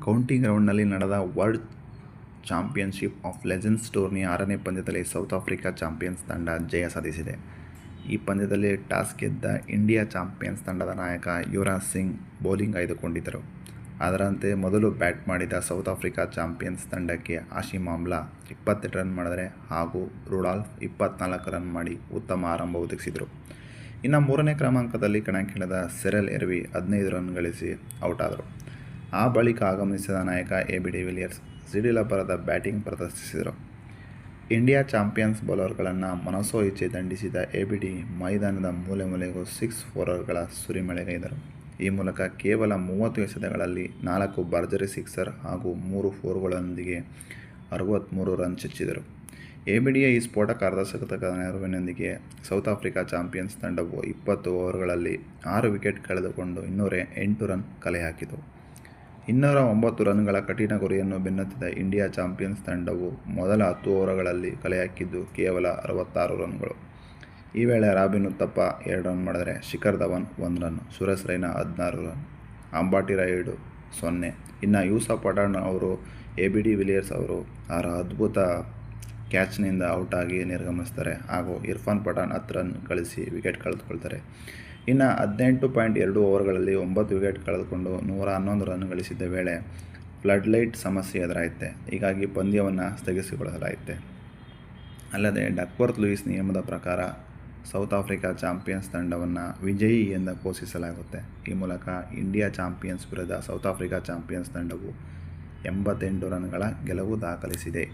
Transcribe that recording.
County ಗ್ರೌಂಡ್ನಲ್ಲಿ ನಡೆದ world championship of legends ಟೂರ್ನಿಯ 6ನೇ ಪಂದ್ಯದಲ್ಲಿ ಸೌತ್ ಆಫ್ರಿಕಾ ಚಾಂಪಿಯನ್ಸ್ ತಂಡ ಜಯ ಸಾಧಿಸಿದೆ. ಈ ಪಂದ್ಯದಲ್ಲಿ ಟಾಸ್ ಗೆದ್ದ ಇಂಡಿಯಾ ಚಾಂಪಿಯನ್ಸ್ ತಂಡದ ನಾಯಕ ಯುವರಾಜ್ ಸಿಂಗ್ ಬೌಲಿಂಗ್ ಆಯ್ದುಕೊಂಡಿದ್ದರು. ಅದರಂತೆ ಮೊದಲು ಬ್ಯಾಟ್ ಮಾಡಿದ ಸೌತ್ ಆಫ್ರಿಕಾ ಚಾಂಪಿಯನ್ಸ್ ತಂಡಕ್ಕೆ ಹಾಶಿಮ್ ಆಮ್ಲಾ 22 ರನ್ ಮಾಡಿದರೆ ಹಾಗೂ ರುಡಾಲ್ಫ್ 24 ರನ್ ಮಾಡಿ ಉತ್ತಮ ಆರಂಭ ಒದಗಿಸಿದರು. ಇನ್ನು 3ನೇ ಕ್ರಮಾಂಕದಲ್ಲಿ ಕಣಕ್ಕಿಳಿದ ಸಿರಿಲ್ ಹೆರ್ವಿ 15 ರನ್ ಗಳಿಸಿ ಔಟ್ ಆದರು. ಆ ಬಳಿಕ ಆಗಮಿಸಿದ ನಾಯಕ ಎಬಿ ಡಿವಿಲಿಯರ್ಸ್ ಸಿಡಿಲಬ್ಬರದ ಬ್ಯಾಟಿಂಗ್ ಪ್ರದರ್ಶಿಸಿದರು. ಇಂಡಿಯಾ ಚಾಂಪಿಯನ್ಸ್ ಬೌಲರ್ಗಳನ್ನು ಮನಸೋ ಇಚ್ಛೆ ದಂಡಿಸಿದ ಎಬಿಡಿ ಮೈದಾನದ ಮೂಲೆ ಮೂಲೆಗೂ 6-4ಗಳ ಸುರಿಮಳೆಗೈದರು. ಈ ಮೂಲಕ ಕೇವಲ 30 ಎಸೆತಗಳಲ್ಲಿ 4 ಭರ್ಜರಿ ಸಿಕ್ಸರ್ ಹಾಗೂ 3 4ಗಳೊಂದಿಗೆ 63 ರನ್ ಚಚ್ಚಿದರು. ಎಬಿಡಿಯ ಈ ಸ್ಫೋಟಕ ಅರ್ಧಶತಕದ ನೆರವಿನೊಂದಿಗೆ ಸೌತ್ ಆಫ್ರಿಕಾ ಚಾಂಪಿಯನ್ಸ್ ತಂಡವು 20 ಓವರ್ಗಳಲ್ಲಿ 6 ವಿಕೆಟ್ ಕಳೆದುಕೊಂಡು 208 ರನ್ ಕಲೆಹಾಕಿತು. 209 ರನ್ಗಳ ಕಠಿಣ ಗುರಿಯನ್ನು ಬೆನ್ನತ್ತಿದ ಇಂಡಿಯಾ ಚಾಂಪಿಯನ್ಸ್ ತಂಡವು ಮೊದಲ 10 ಓವರ್ಗಳಲ್ಲಿ ಕಲೆಹಾಕಿದ್ದು ಕೇವಲ 66 ರನ್ಗಳು. ಈ ವೇಳೆ ರಾಬಿನ್ ಉತ್ತಪ್ಪ 2 ರನ್ ಮಾಡಿದರೆ ಶಿಖರ್ ಧವನ್ 1 ರನ್, ಸುರೇಶ್ ರೈನಾ 16 ರನ್, ಅಂಬಾಟಿ ರಾಯುಡು 0. ಇನ್ನು ಯೂಸಫ್ ಪಠಾಣ್ ಅವರು ಎಬಿ ವಿಲಿಯರ್ಸ್ ಅವರು ಅವರ ಅದ್ಭುತ ಕ್ಯಾಚ್ನಿಂದ ಔಟ್ ಆಗಿ ನಿರ್ಗಮಿಸ್ತಾರೆ ಹಾಗೂ ಇರ್ಫಾನ್ ಪಠಾಣ್ 10 ರನ್ ಗಳಿಸಿ ವಿಕೆಟ್ ಕಳೆದುಕೊಳ್ತಾರೆ. ಇನ್ನು 18.2 ಓವರ್ಗಳಲ್ಲಿ 9 ವಿಕೆಟ್ ಕಳೆದುಕೊಂಡು 111 ರನ್ ಗಳಿಸಿದ್ದ ವೇಳೆ ಫ್ಲಡ್ ಲೈಟ್ ಸಮಸ್ಯೆ ಎದುರಾಯಿತೆ. ಹೀಗಾಗಿ ಪಂದ್ಯವನ್ನು ಸ್ಥಗಿತಗೊಳಿಸಲಾಯಿತು. ಅಲ್ಲದೆ ಡಕ್ವರ್ತ್ ಲೂಯಿಸ್ ನಿಯಮದ ಪ್ರಕಾರ ಸೌತ್ ಆಫ್ರಿಕಾ ಚಾಂಪಿಯನ್ಸ್ ತಂಡವನ್ನು ವಿಜಯಿ ಎಂದು ಘೋಷಿಸಲಾಗುತ್ತೆ. ಈ ಮೂಲಕ ಇಂಡಿಯಾ ಚಾಂಪಿಯನ್ಸ್ ವಿರುದ್ಧ ಸೌತ್ ಆಫ್ರಿಕಾ ಚಾಂಪಿಯನ್ಸ್ ತಂಡವು 88 ರನ್ಗಳ ಗೆಲುವು ದಾಖಲಿಸಿದೆ.